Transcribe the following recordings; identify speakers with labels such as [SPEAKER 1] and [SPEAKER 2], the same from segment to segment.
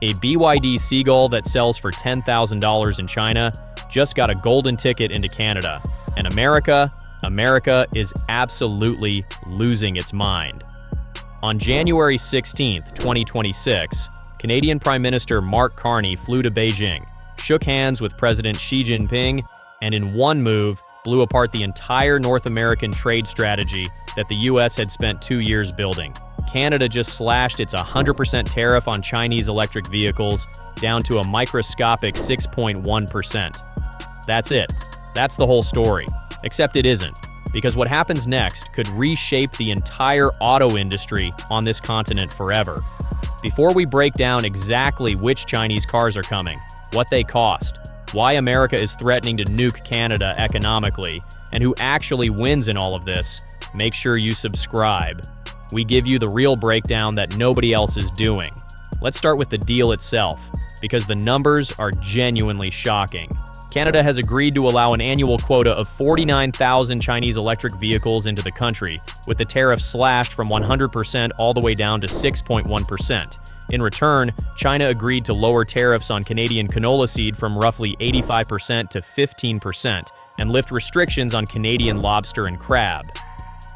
[SPEAKER 1] A BYD Seagull that sells for $10,000 in China just got a golden ticket into Canada. And America is absolutely losing its mind. On January 16, 2026, Canadian Prime Minister Mark Carney flew to Beijing, shook hands with President Xi Jinping, and in one move, blew apart the entire North American trade strategy that the US had spent 2 years building. Canada just slashed its 100% tariff on Chinese electric vehicles down to a microscopic 6.1%. That's it. That's the whole story. Except it isn't, because what happens next could reshape the entire auto industry on this continent forever. Before we break down exactly which Chinese cars are coming, what they cost, why America is threatening to nuke Canada economically, and who actually wins in all of this, make sure you subscribe. We give you the real breakdown that nobody else is doing. Let's start with the deal itself, because the numbers are genuinely shocking. Canada has agreed to allow an annual quota of 49,000 Chinese electric vehicles into the country, with the tariff slashed from 100% all the way down to 6.1%. In return, China agreed to lower tariffs on Canadian canola seed from roughly 85% to 15% and lift restrictions on Canadian lobster and crab.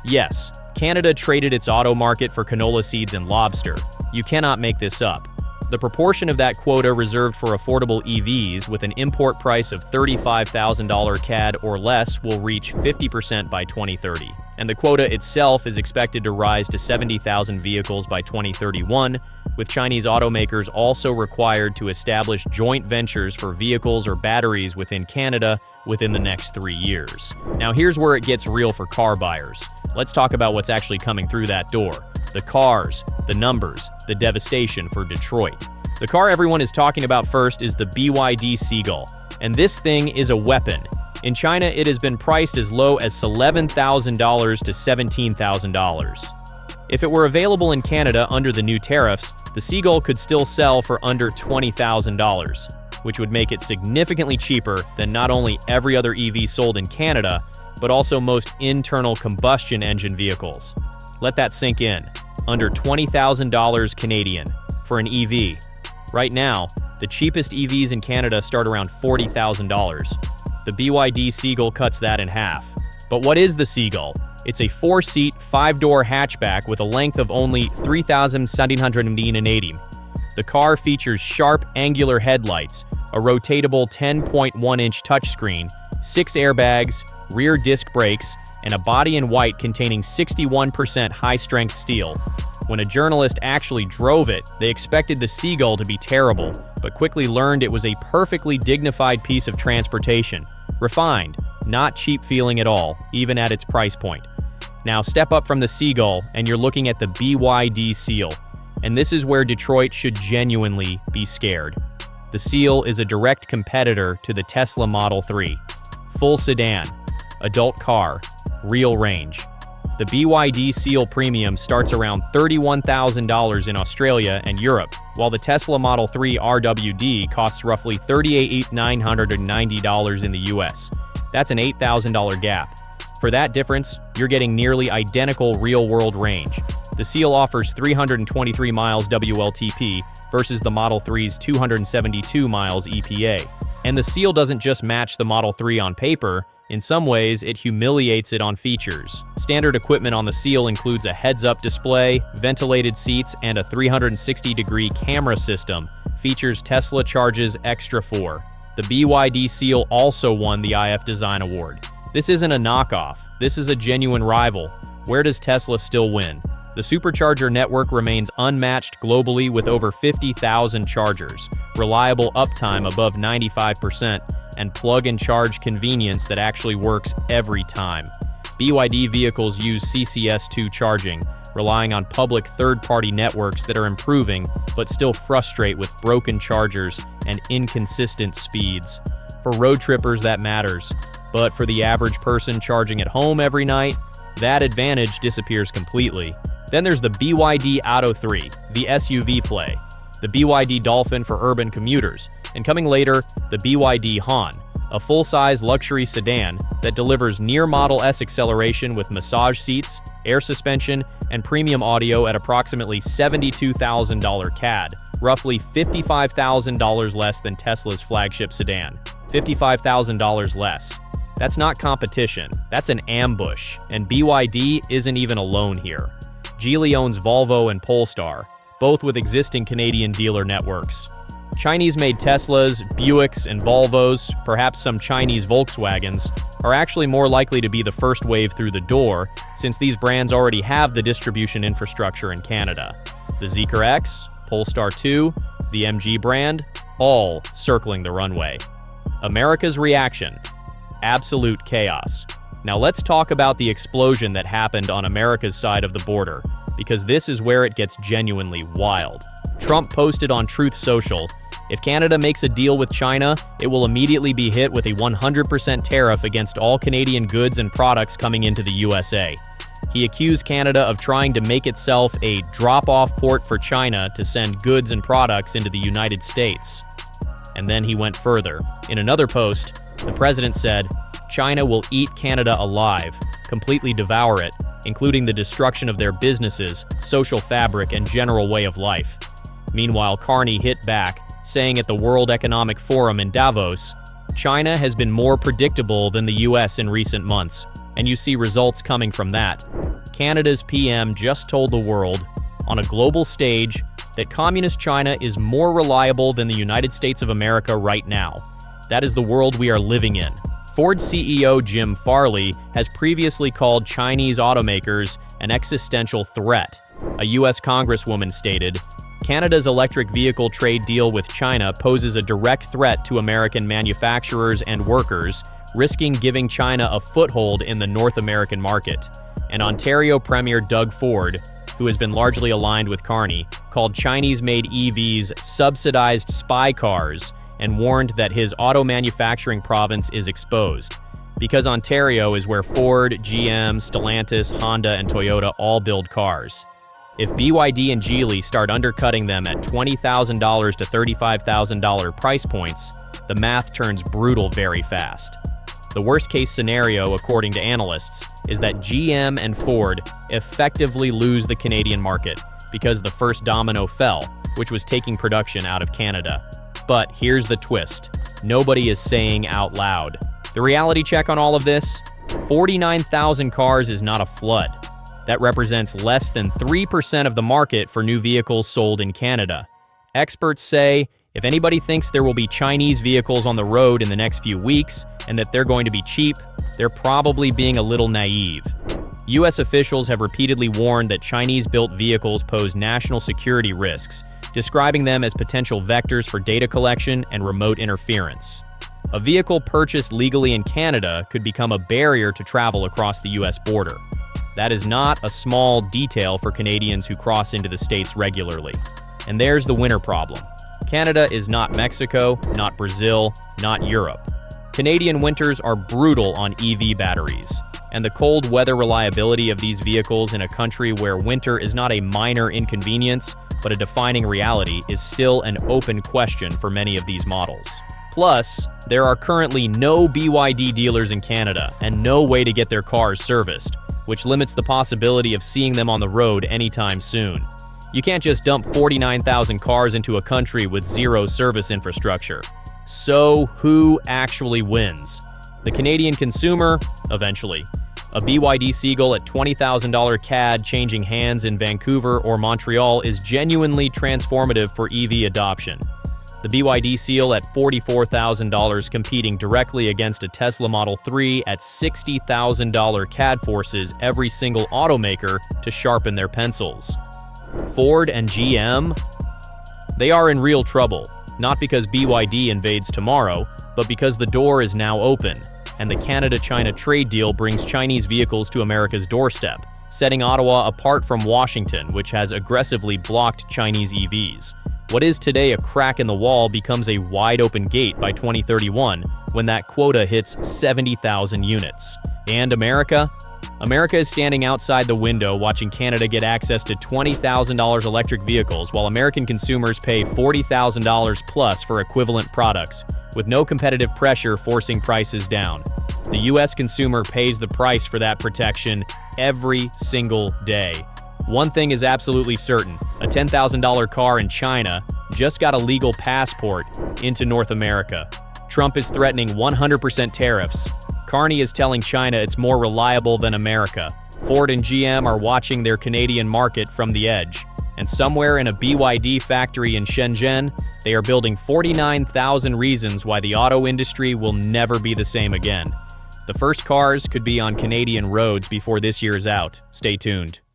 [SPEAKER 1] Yes, Canada traded its auto market for canola seeds and lobster. You cannot make this up. The proportion of that quota reserved for affordable EVs with an import price of $35,000 CAD or less will reach 50% by 2030, and the quota itself is expected to rise to 70,000 vehicles by 2031, with Chinese automakers also required to establish joint ventures for vehicles or batteries within Canada within the next 3 years. Now here's where it gets real for car buyers. Let's talk about what's actually coming through that door. The cars, the numbers, the devastation for Detroit. The car everyone is talking about first is the BYD Seagull, and this thing is a weapon. In China, it has been priced as low as $11,000 to $17,000. If it were available in Canada under the new tariffs, the Seagull could still sell for under $20,000, which would make it significantly cheaper than not only every other EV sold in Canada, but also most internal combustion engine vehicles. Let that sink in. Under $20,000 Canadian for an EV. Right now, the cheapest EVs in Canada start around $40,000. The BYD Seagull cuts that in half. But what is the Seagull? It's a 4-seat, 5-door hatchback with a length of only 3,780. The car features sharp, angular headlights, a rotatable 10.1-inch touchscreen, 6 airbags, rear disc brakes, and a body in white containing 61% high-strength steel. When a journalist actually drove it, they expected the Seagull to be terrible, but quickly learned it was a perfectly dignified piece of transportation. Refined, not cheap feeling at all, even at its price point. Now step up from the Seagull and you're looking at the BYD Seal. And this is where Detroit should genuinely be scared. The Seal is a direct competitor to the Tesla Model 3. Full sedan, adult car, real range. The BYD Seal Premium starts around $31,000 in Australia and Europe, while the Tesla Model 3 RWD costs roughly $38,990 in the US. That's an $8,000 gap. For that difference, you're getting nearly identical real-world range. The Seal offers 323 miles WLTP versus the Model 3's 272 miles EPA. And the Seal doesn't just match the Model 3 on paper. In some ways, it humiliates it on features. Standard equipment on the Seal includes a heads-up display, ventilated seats, and a 360-degree camera system. Features Tesla Charge's Extra 4. The BYD Seal also won the IF Design Award. This isn't a knockoff. This is a genuine rival. Where does Tesla still win? The supercharger network remains unmatched globally with over 50,000 chargers, reliable uptime above 95%, and plug-and-charge convenience that actually works every time. BYD vehicles use CCS2 charging, relying on public third-party networks that are improving but still frustrate with broken chargers and inconsistent speeds. For road trippers, that matters, but for the average person charging at home every night, that advantage disappears completely. Then there's the BYD Atto 3, the SUV play, the BYD Dolphin for urban commuters, and coming later, the BYD Han, a full-size luxury sedan that delivers near Model S acceleration with massage seats, air suspension, and premium audio at approximately $72,000 CAD, roughly $55,000 less than Tesla's flagship sedan. $55,000 less. That's not competition, that's an ambush, and BYD isn't even alone here. Geely owns Volvo and Polestar, both with existing Canadian dealer networks. Chinese-made Teslas, Buicks, and Volvos, perhaps some Chinese Volkswagens, are actually more likely to be the first wave through the door, since these brands already have the distribution infrastructure in Canada. The Zeekr X, Polestar 2, the MG brand, all circling the runway. America's reaction: absolute chaos. Now let's talk about the explosion that happened on America's side of the border, because this is where it gets genuinely wild. Trump posted on Truth Social, "If Canada makes a deal with China, it will immediately be hit with a 100% tariff against all Canadian goods and products coming into the USA." He accused Canada of trying to make itself a drop-off port for China to send goods and products into the United States. And then he went further. In another post, the president said, "China will eat Canada alive, completely devour it, including the destruction of their businesses, social fabric, and general way of life." Meanwhile, Carney hit back, saying at the World Economic Forum in Davos, "China has been more predictable than the US in recent months, and you see results coming from that." Canada's PM just told the world, on a global stage, that communist China is more reliable than the United States of America right now. That is the world we are living in. Ford CEO Jim Farley has previously called Chinese automakers an existential threat. A US Congresswoman stated, "Canada's electric vehicle trade deal with China poses a direct threat to American manufacturers and workers, risking giving China a foothold in the North American market." And Ontario Premier Doug Ford, who has been largely aligned with Carney, called Chinese-made EVs subsidized spy cars and warned that his auto manufacturing province is exposed, because Ontario is where Ford, GM, Stellantis, Honda, and Toyota all build cars. If BYD and Geely start undercutting them at $20,000 to $35,000 price points, the math turns brutal very fast. The worst-case scenario, according to analysts, is that GM and Ford effectively lose the Canadian market because the first domino fell, which was taking production out of Canada. But here's the twist: nobody is saying out loud. The reality check on all of this? 49,000 cars is not a flood. That represents less than 3% of the market for new vehicles sold in Canada. Experts say, if anybody thinks there will be Chinese vehicles on the road in the next few weeks and that they're going to be cheap, they're probably being a little naive. US officials have repeatedly warned that Chinese-built vehicles pose national security risks, describing them as potential vectors for data collection and remote interference. A vehicle purchased legally in Canada could become a barrier to travel across the US border. That is not a small detail for Canadians who cross into the States regularly. And there's the winter problem. Canada is not Mexico, not Brazil, not Europe. Canadian winters are brutal on EV batteries, and the cold weather reliability of these vehicles in a country where winter is not a minor inconvenience, but a defining reality is still an open question for many of these models. Plus, there are currently no BYD dealers in Canada and no way to get their cars serviced, which limits the possibility of seeing them on the road anytime soon. You can't just dump 49,000 cars into a country with zero service infrastructure. So who actually wins? The Canadian consumer? Eventually. A BYD Seagull at $20,000 CAD changing hands in Vancouver or Montreal is genuinely transformative for EV adoption. The BYD Seal at $44,000 competing directly against a Tesla Model 3 at $60,000 CAD forces every single automaker to sharpen their pencils. Ford and GM? They are in real trouble, not because BYD invades tomorrow, but because the door is now open, and the Canada-China trade deal brings Chinese vehicles to America's doorstep, setting Ottawa apart from Washington, which has aggressively blocked Chinese EVs. What is today a crack in the wall becomes a wide-open gate by 2031, when that quota hits 70,000 units. And America? America is standing outside the window watching Canada get access to $20,000 electric vehicles while American consumers pay $40,000 plus for equivalent products, with no competitive pressure forcing prices down. The US consumer pays the price for that protection every single day. One thing is absolutely certain, a $10,000 car in China just got a legal passport into North America. Trump is threatening 100% tariffs. Carney is telling China it's more reliable than America. Ford and GM are watching their Canadian market from the edge. And somewhere in a BYD factory in Shenzhen, they are building 49,000 reasons why the auto industry will never be the same again. The first cars could be on Canadian roads before this year is out. Stay tuned.